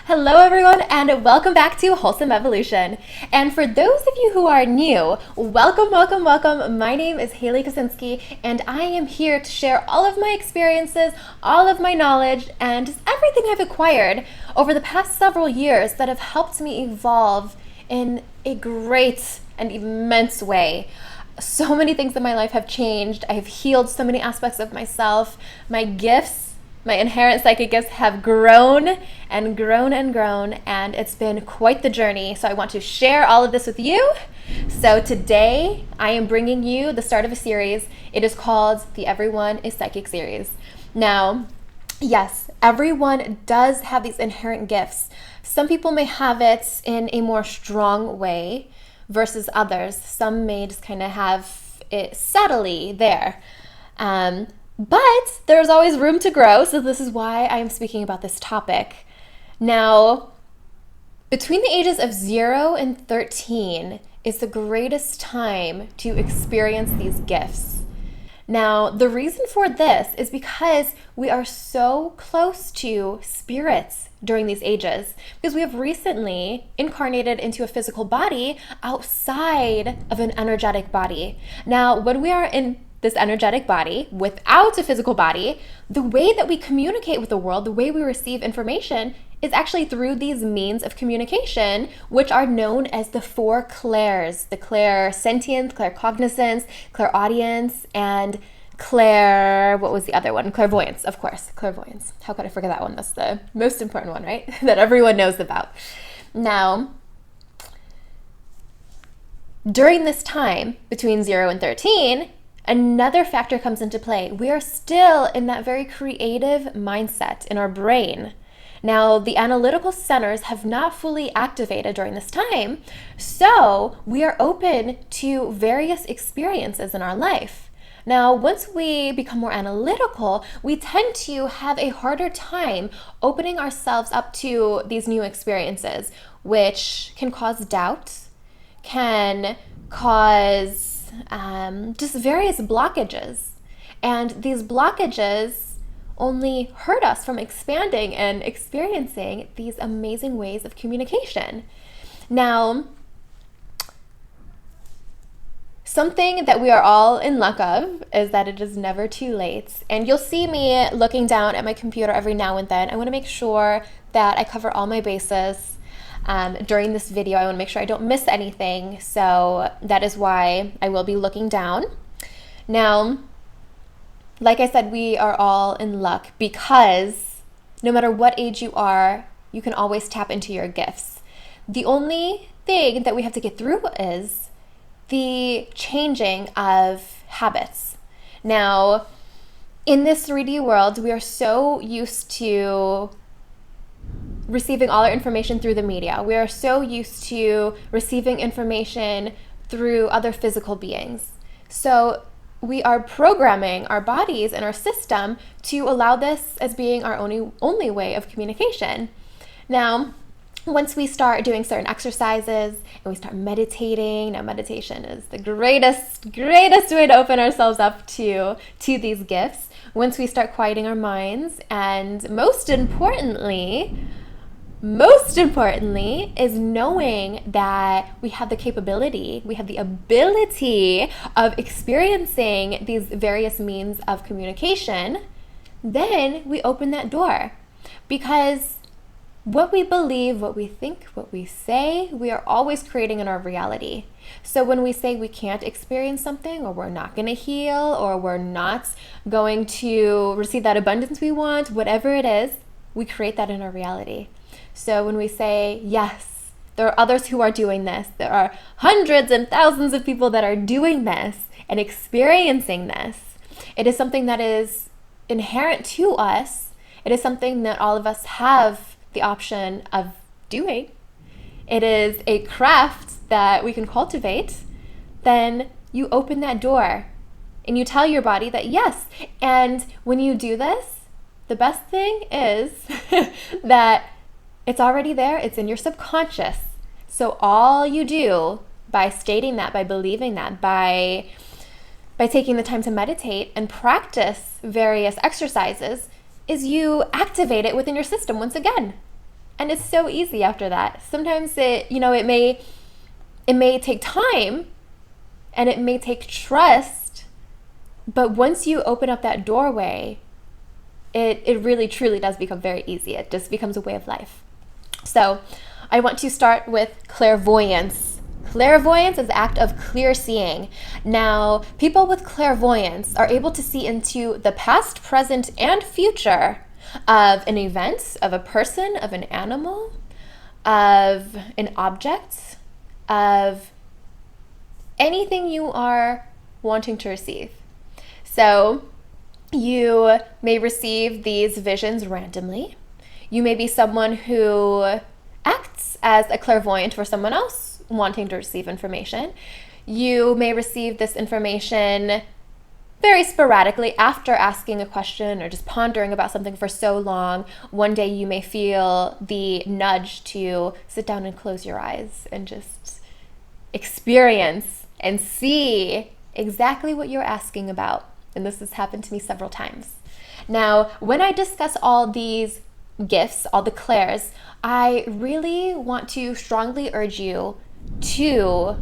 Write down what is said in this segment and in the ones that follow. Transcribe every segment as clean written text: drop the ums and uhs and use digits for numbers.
Hello, everyone, and welcome back to Wholesome Evolution. And for those of you who are new, welcome, welcome, welcome. My name is Haley Kosinski, and I am here to share all of my experiences, all of my knowledge, and just everything I've acquired over the past several years that have helped me evolve in a great and immense way. So many things in my life have changed. I have healed so many aspects of myself. My gifts, my inherent psychic gifts have grown and grown and grown, and it's been quite the journey. So I want to share all of this with you. So today I am bringing you the start of a series. It is called the Everyone is Psychic series. Now, yes, everyone does have these inherent gifts. Some people may have it in a more strong way versus others. Some may just kind of have it subtly there. But there's always room to grow, so this is why I am speaking about this topic. Now, between the ages of 0 and 13 is the greatest time to experience these gifts. Now, the reason for this is because we are so close to spirits during these ages, because we have recently incarnated into a physical body outside of an energetic body. Now, when we are in this energetic body without a physical body, the way that we communicate with the world, the way we receive information, is actually through these means of communication, which are known as the four Clairs: the clairsentience, claircognizance, clairaudience, and what was the other one? Clairvoyance, of course, clairvoyance. How could I forget that one? That's the most important one, right? That everyone knows about. Now, during this time between 0 and 13, another factor comes into play. We are still in that very creative mindset in our brain. Now, the analytical centers have not fully activated during this time, so we are open to various experiences in our life. Now, once we become more analytical, we tend to have a harder time opening ourselves up to these new experiences, which can cause doubt, can cause just various blockages. And these blockages only hurt us from expanding and experiencing these amazing ways of communication. Now, something that we are all in luck of is that it is never too late. And you'll see me looking down at my computer every now and then. I want to make sure that I cover all my bases. During this video, I want to make sure I don't miss anything, so that is why I will be looking down. Now, like I said, we are all in luck because no matter what age you are, you can always tap into your gifts. The only thing that we have to get through is the changing of habits. Now, in this 3D world, we are so used to receiving all our information through the media. We are so used to receiving information through other physical beings. So we are programming our bodies and our system to allow this as being our only way of communication. Now, once we start doing certain exercises and we start meditating, now meditation is the greatest way to open ourselves up to these gifts. Once we start quieting our minds, and most importantly is knowing that we have the capability, we have the ability of experiencing these various means of communication, then we open that door. Because what we believe, what we think, what we say, we are always creating in our reality. So when we say we can't experience something, or we're not going to heal, or we're not going to receive that abundance we want, whatever it is, we create that in our reality. So when we say, yes, there are others who are doing this, there are hundreds and thousands of people that are doing this and experiencing this, it is something that is inherent to us. It is something that all of us have the option of doing. It is a craft that we can cultivate. Then you open that door and you tell your body that yes. And when you do this, the best thing is that it's already there. It's in your subconscious. So all you do by stating that, by believing that, by taking the time to meditate and practice various exercises, is you activate it within your system once again. And it's so easy after that. Sometimes it may take time and it may take trust, but once you open up that doorway, it really truly does become very easy. It just becomes a way of life. So I want to start with clairvoyance. Clairvoyance is the act of clear seeing. Now, people with clairvoyance are able to see into the past, present, and future of an event, of a person, of an animal, of an object, of anything you are wanting to receive. So you may receive these visions randomly. You may be someone who acts as a clairvoyant for someone else wanting to receive information. You may receive this information very sporadically after asking a question or just pondering about something for so long. One day you may feel the nudge to sit down and close your eyes and just experience and see exactly what you're asking about. And this has happened to me several times. Now, when I discuss all these gifts, all the clairs, I really want to strongly urge you to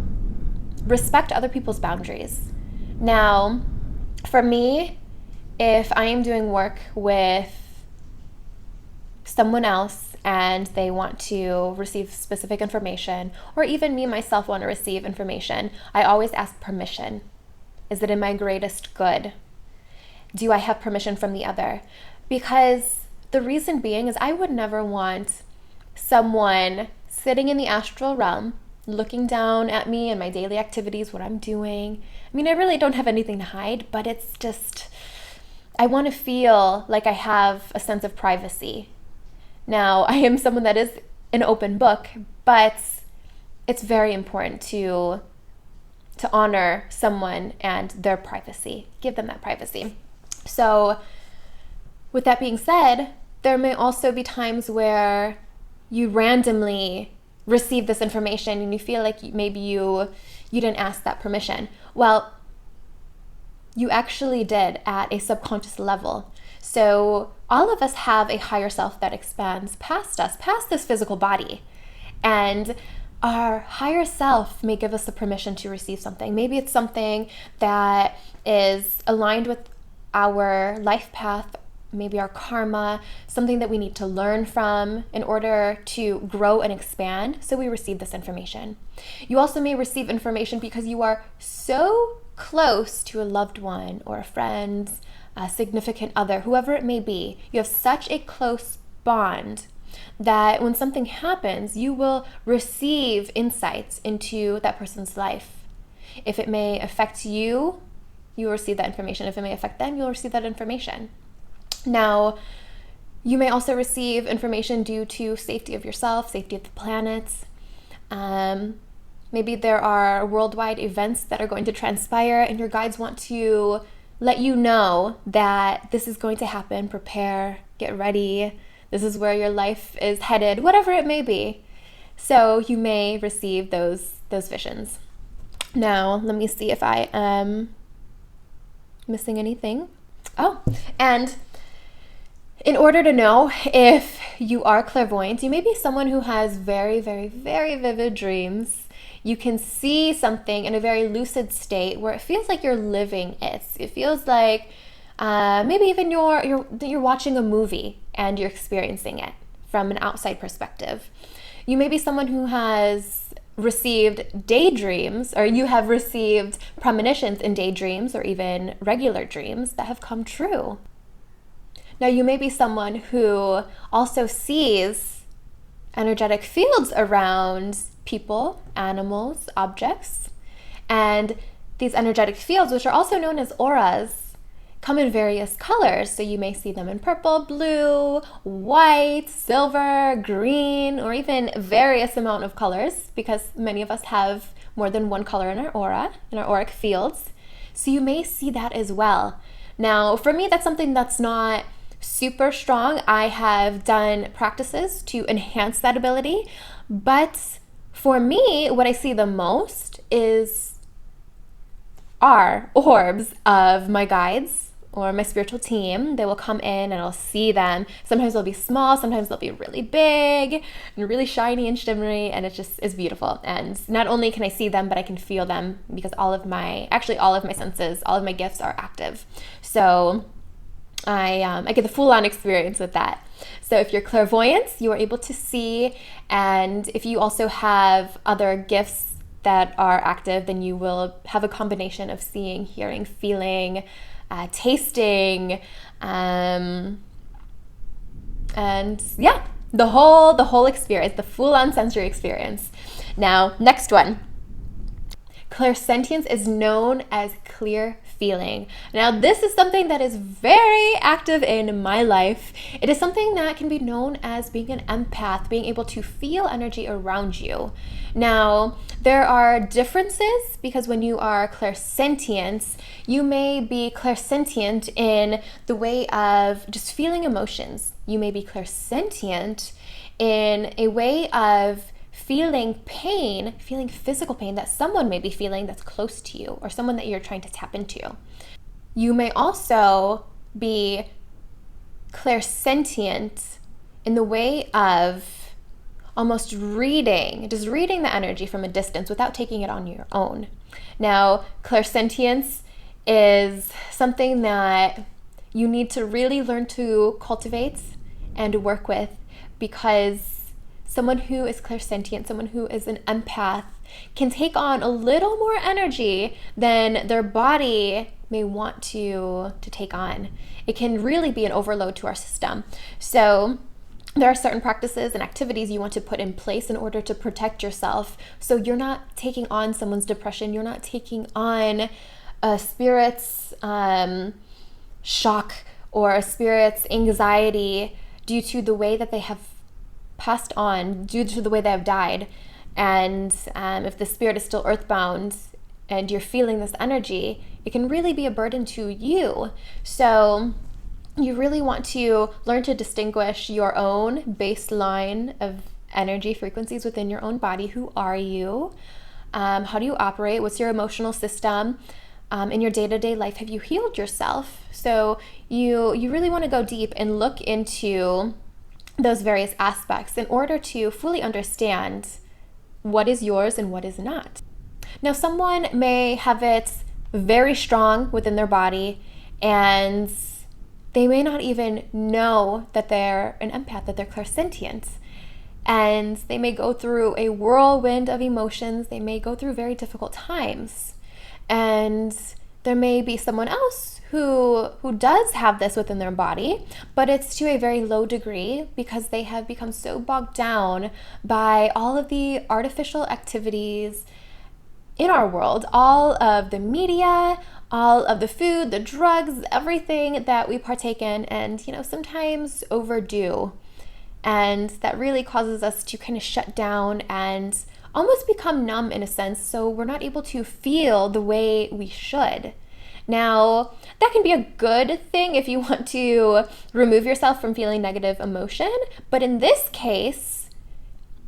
respect other people's boundaries. Now, for me, if I am doing work with someone else and they want to receive specific information, or even me myself want to receive information, I always ask permission. Is it in my greatest good? Do I have permission from the other? Because the reason being is I would never want someone sitting in the astral realm looking down at me and my daily activities, what I'm doing. I mean, I really don't have anything to hide, but it's just, I want to feel like I have a sense of privacy. Now, I am someone that is an open book, but it's very important to honor someone and their privacy, give them that privacy. So with that being said, there may also be times where you randomly receive this information and you feel like maybe you didn't ask that permission. Well, you actually did at a subconscious level. So all of us have a higher self that expands past us, past this physical body. And our higher self may give us the permission to receive something. Maybe it's something that is aligned with our life path, maybe our karma, something that we need to learn from in order to grow and expand. So we receive this information. You also may receive information because you are so close to a loved one or a friend, a significant other, whoever it may be. You have such a close bond that when something happens, you will receive insights into that person's life. If it may affect you, you will receive that information. If it may affect them, you'll receive that information. Now, you may also receive information due to safety of yourself, safety of the planet. Maybe there are worldwide events that are going to transpire and your guides want to let you know that this is going to happen. Prepare, get ready. This is where your life is headed, whatever it may be. So you may receive those visions. Now, let me see if I am missing anything. Oh, and in order to know if you are clairvoyant, you may be someone who has very, very, very vivid dreams. You can see something in a very lucid state where it feels like you're living it. It feels like maybe even you're watching a movie and you're experiencing it from an outside perspective. You may be someone who has received daydreams, or you have received premonitions in daydreams or even regular dreams that have come true. Now, you may be someone who also sees energetic fields around people, animals, objects, and these energetic fields, which are also known as auras, come in various colors. So you may see them in purple, blue, white, silver, green, or even various amount of colors, because many of us have more than one color in our aura, in our auric fields. So you may see that as well. Now, for me, that's something that's not super strong. I have done practices to enhance that ability, but for me, what I see the most are orbs of my guides or my spiritual team, they will come in and I'll see them. Sometimes they'll be small, sometimes they'll be really big and really shiny and shimmery, and it just is beautiful. And not only can I see them, but I can feel them because all of my senses, all of my gifts are active. So I get the full-on experience with that. So if you're clairvoyant, you are able to see, and if you also have other gifts that are active, then you will have a combination of seeing, hearing, feeling, tasting, and yeah, the whole experience, the full-on sensory experience. Now, next one. Clairsentience is known as clear feeling. Now, this is something that is very active in my life. It is something that can be known as being an empath, being able to feel energy around you. Now, there are differences because when you are clairsentient, you may be clairsentient in the way of just feeling emotions. You may be clairsentient in a way of feeling pain, feeling physical pain that someone may be feeling that's close to you or someone that you're trying to tap into. You may also be clairsentient in the way of almost just reading the energy from a distance without taking it on your own. Now, clairsentience is something that you need to really learn to cultivate and work with, because someone who is clairsentient, someone who is an empath, can take on a little more energy than their body may want to take on. It can really be an overload to our system. So there are certain practices and activities you want to put in place in order to protect yourself, so you're not taking on someone's depression, you're not taking on a spirit's shock or a spirit's anxiety due to the way that they have passed on, due to the way they have died. And if the spirit is still earthbound and you're feeling this energy, it can really be a burden to you. So you really want to learn to distinguish your own baseline of energy frequencies within your own body. Who are you? How do you operate? What's your emotional system? In your day-to-day life, have you healed yourself? So you really want to go deep and look into those various aspects in order to fully understand what is yours and what is not. Now, someone may have it very strong within their body, and they may not even know that they're an empath, that they're clairsentient. And they may go through a whirlwind of emotions. They may go through very difficult times. And there may be someone else who does have this within their body, but it's to a very low degree because they have become so bogged down by all of the artificial activities in our world, all of the media, all of the food, the drugs, everything that we partake in, and sometimes overdo. And that really causes us to kind of shut down and almost become numb in a sense, so we're not able to feel the way we should. Now, that can be a good thing if you want to remove yourself from feeling negative emotion, but in this case,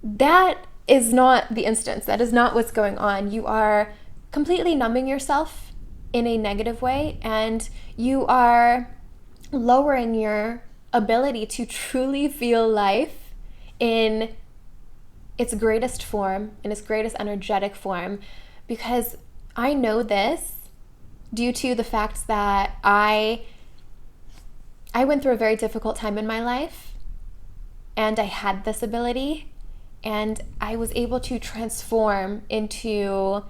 that is not the instance. That is not what's going on. You are completely numbing yourself in a negative way, and you are lowering your ability to truly feel life in its greatest form, in its greatest energetic form, because I know this due to the fact that I went through a very difficult time in my life, and I had this ability, and I was able to transform into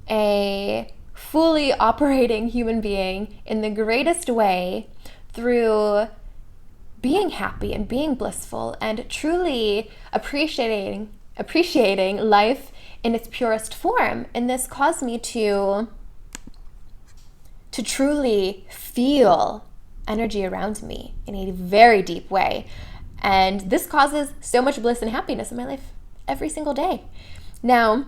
a fully operating human being in the greatest way through being happy and being blissful and truly appreciating life in its purest form. And this caused me to truly feel energy around me in a very deep way. And this causes so much bliss and happiness in my life every single day. Now,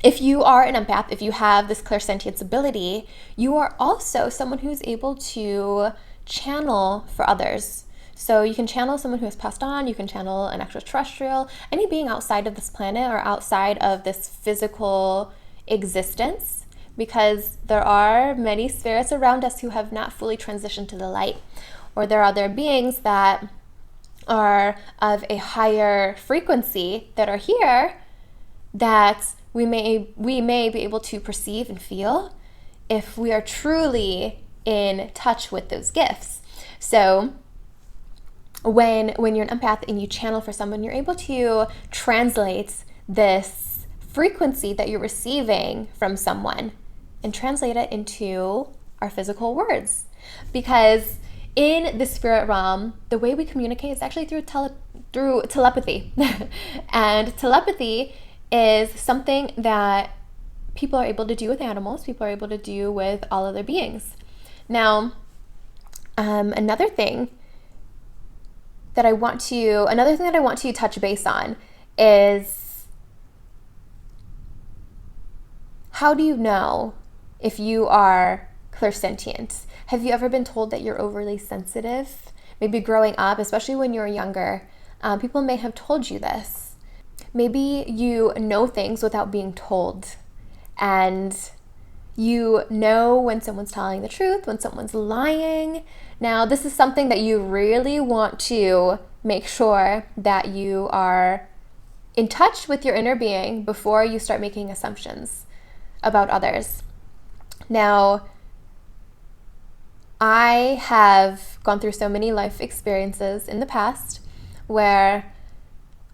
if you are an empath, if you have this clairsentience ability, you are also someone who's able to channel for others. So you can channel someone who has passed on, you can channel an extraterrestrial, any being outside of this planet or outside of this physical existence because there are many spirits around us who have not fully transitioned to the light, or there are other beings that are of a higher frequency that are here that we may be able to perceive and feel if we are truly in touch with those gifts. So when you're an empath and you channel for someone, you're able to translate this frequency that you're receiving from someone and translate it into our physical words. Because in the spirit realm, the way we communicate is actually through telepathy. And telepathy is something that people are able to do with animals, people are able to do with all other beings. Now, another thing that I want to touch base on is, how do you know if you are clairsentient? Have you ever been told that you're overly sensitive? Maybe growing up, especially when you were younger, people may have told you this. Maybe you know things without being told, and you know when someone's telling the truth, when someone's lying. Now, this is something that you really want to make sure that you are in touch with your inner being before you start making assumptions about others. Now, I have gone through so many life experiences in the past where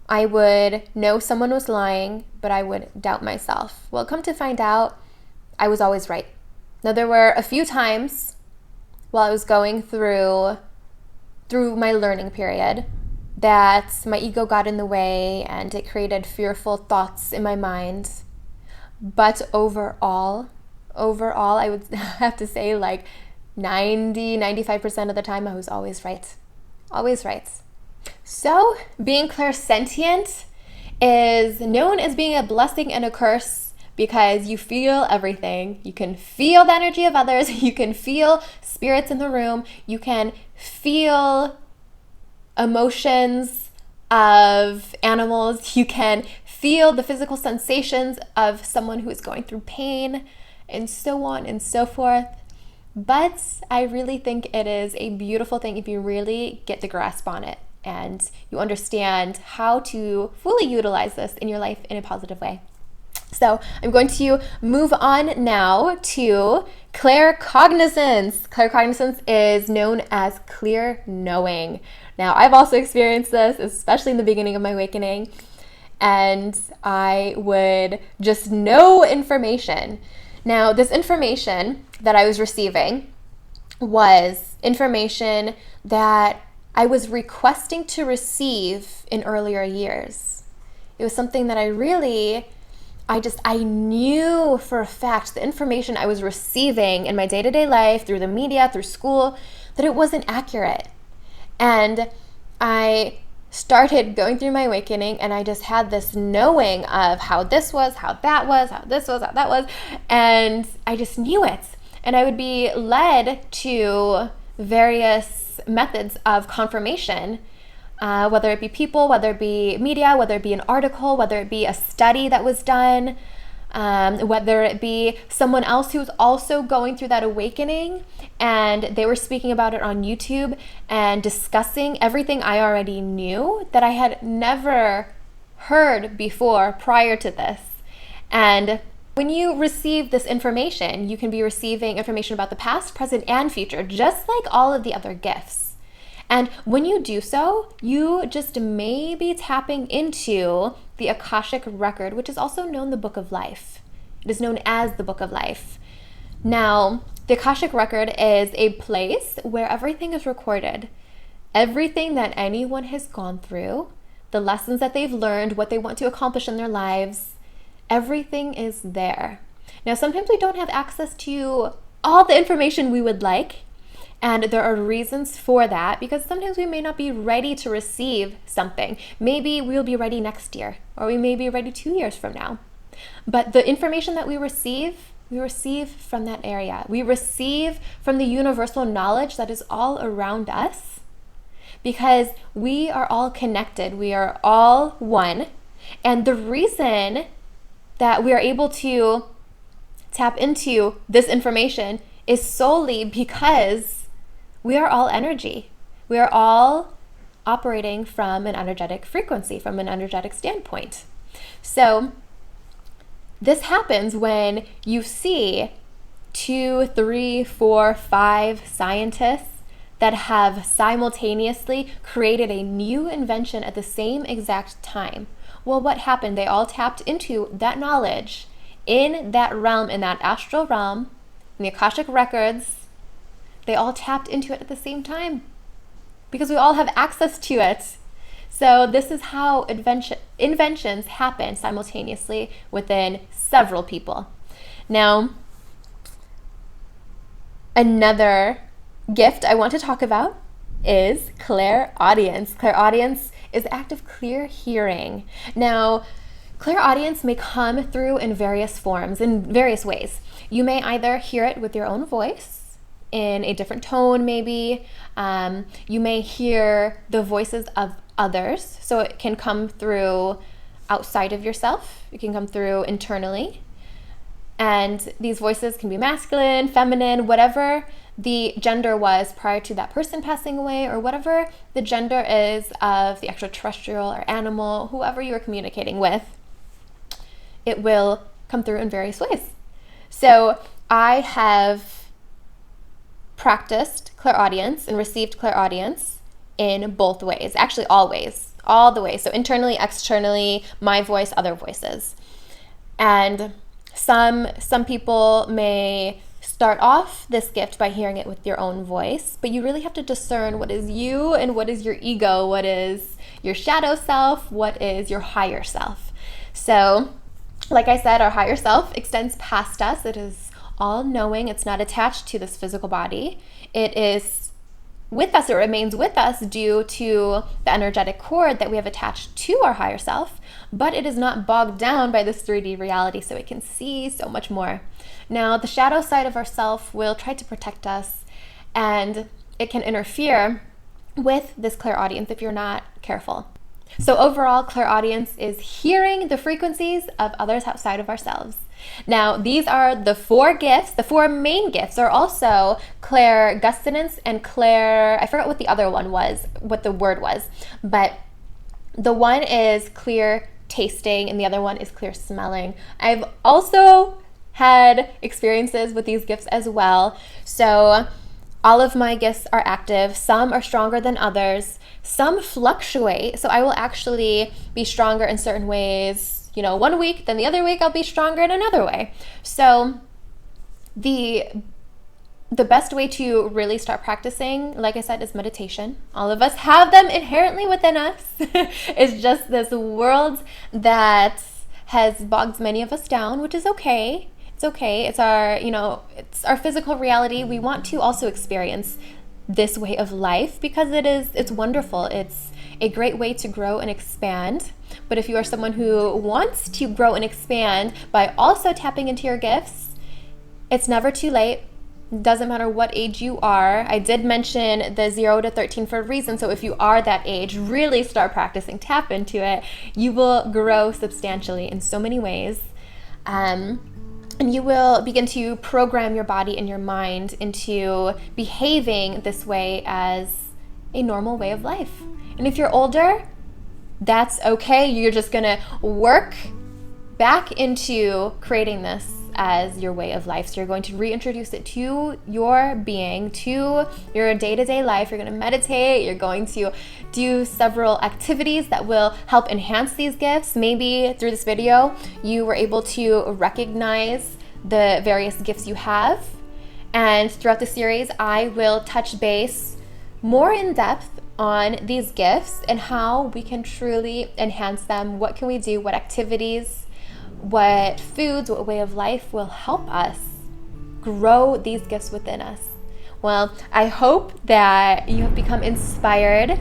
I would know someone was lying, but I would doubt myself. Well, come to find out, I was always right. Now, there were a few times while I was going through my learning period that my ego got in the way and it created fearful thoughts in my mind. But overall, I would have to say like 95% of the time I was always right. Always right. So being clairsentient is known as being a blessing and a curse, because you feel everything. You can feel the energy of others. You can feel spirits in the room. You can feel emotions of animals. You can feel the physical sensations of someone who is going through pain, and so on and so forth. But I really think it is a beautiful thing if you really get the grasp on it and you understand how to fully utilize this in your life in a positive way. So I'm going to move on now to claircognizance. Claircognizance is known as clear knowing. Now, I've also experienced this, especially in the beginning of my awakening, and I would just know information. Now, this information that I was receiving was information that I was requesting to receive in earlier years. It was something that I knew for a fact, the information I was receiving in my day-to-day life, through the media, through school, that it wasn't accurate. And I started going through my awakening, and I just had this knowing of how this was, how that was, how this was, how that was, and I just knew it. And I would be led to various methods of confirmation, whether it be people, whether it be media, whether it be an article, whether it be a study that was done, whether it be someone else who was also going through that awakening and they were speaking about it on YouTube and discussing everything I already knew that I had never heard before prior to this. And when you receive this information, you can be receiving information about the past, present, and future, just like all of the other gifts. And when you do so, you just may be tapping into the Akashic Record, which is also known the Book of Life. It is known as the Book of Life. Now, the Akashic Record is a place where everything is recorded. Everything that anyone has gone through, the lessons that they've learned, what they want to accomplish in their lives, everything is there. Now, sometimes we don't have access to all the information we would like, and there are reasons for that, because sometimes we may not be ready to receive something. Maybe we'll be ready next year, or we may be ready 2 years from now. But the information that we receive from that area. We receive from the universal knowledge that is all around us, because we are all connected. We are all one. And the reason that we are able to tap into this information is solely because we are all energy. We are all operating from an energetic frequency, from an energetic standpoint. So this happens when you see 2, 3, 4, 5 scientists that have simultaneously created a new invention at the same exact time. Well, what happened? They all tapped into that knowledge in that realm, in that astral realm, in the Akashic records. They all tapped into it at the same time because we all have access to it. So this is how inventions happen simultaneously within several people. Now, another gift I want to talk about is clairaudience. Clairaudience is the act of clear hearing. Now, clairaudience may come through in various forms, in various ways. You may either hear it with your own voice, in a different tone maybe. You may hear the voices of others, so it can come through outside of yourself. It can come through internally. And these voices can be masculine, feminine, whatever the gender was prior to that person passing away, or whatever the gender is of the extraterrestrial or animal, whoever you are communicating with. It will come through in various ways. So I have practiced clairaudience and received clairaudience in both ways, actually all ways, all the ways. So internally, externally, my voice, other voices. And some people may start off this gift by hearing it with your own voice, but you really have to discern what is you and what is your ego, what is your shadow self, what is your higher self. So, like I said, our higher self extends past us. It is all-knowing. It's not attached to this physical body. It is with us. It remains with us due to the energetic cord that we have attached to our higher self, but it is not bogged down by this 3D reality, so it can see so much more. Now, the shadow side of ourself will try to protect us, and it can interfere with this clairaudience if you're not careful. So overall, clairaudience is hearing the frequencies of others outside of ourselves. Now, these are the 4 gifts. The 4 main gifts are also clairgustance and clair, I forgot what the other one was, what the word was, but the one is clear tasting and the other one is clear smelling. I've also had experiences with these gifts as well. So all of my gifts are active. Some are stronger than others. Some fluctuate. So I will actually be stronger in certain ways, one week, then the other week I'll be stronger in another way. So the best way to really start practicing, like I said, is meditation. All of us have them inherently within us. It's just this world that has bogged many of us down, which is okay. It's okay. It's our physical reality. We want to also experience this way of life because it's wonderful. It's a great way to grow and expand. But if you are someone who wants to grow and expand by also tapping into your gifts, it's never too late. Doesn't matter what age you are. I did mention the 0 to 13 for a reason. So if you are that age, really start practicing, tap into it. You will grow substantially in so many ways. And you will begin to program your body and your mind into behaving this way as a normal way of life. And if you're older, that's okay. You're just gonna work back into creating this as your way of life. So you're going to reintroduce it to your being, to your day-to-day life. You're going to meditate. You're going to do several activities that will help enhance these gifts. Maybe through this video, you were able to recognize the various gifts you have. And throughout the series, I will touch base more in depth on these gifts and how we can truly enhance them. What can we do? What activities? What foods, what way of life will help us grow these gifts within us? Well, I hope that you have become inspired,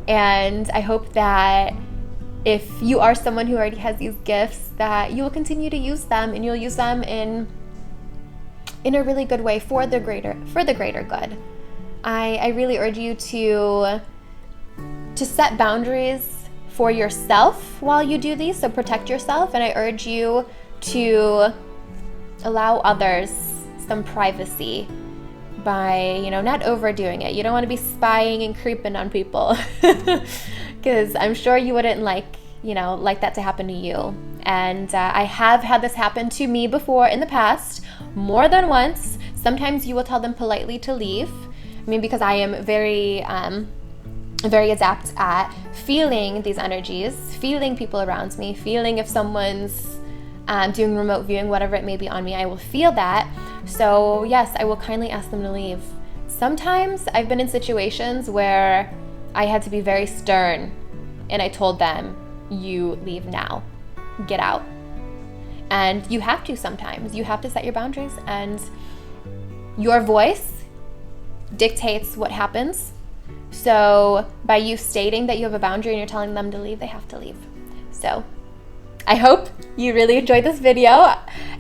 and I hope that if you are someone who already has these gifts, that you will continue to use them, and you'll use them in a really good way for the greater good. I really urge you to set boundaries for yourself while you do these, so protect yourself, and I urge you to allow others some privacy by, not overdoing it. You don't want to be spying and creeping on people because I'm sure you wouldn't like that to happen to you. And I have had this happen to me before in the past, more than once. Sometimes you will tell them politely to leave. I mean, because I am very adept at feeling these energies, feeling people around me, feeling if someone's doing remote viewing, whatever it may be on me, I will feel that. So yes, I will kindly ask them to leave. Sometimes I've been in situations where I had to be very stern and I told them, you leave now, get out. And you have to sometimes. You have to set your boundaries, and your voice dictates what happens. So by you stating that you have a boundary and you're telling them to leave, they have to leave. So I hope you really enjoyed this video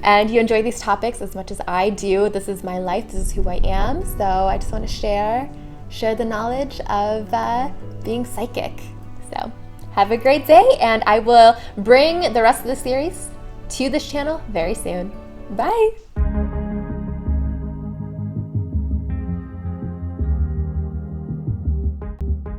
and you enjoy these topics as much as I do. This is my life. This is who I am. So I just want to share the knowledge of being psychic. So have a great day, and I will bring the rest of the series to this channel very soon. Bye.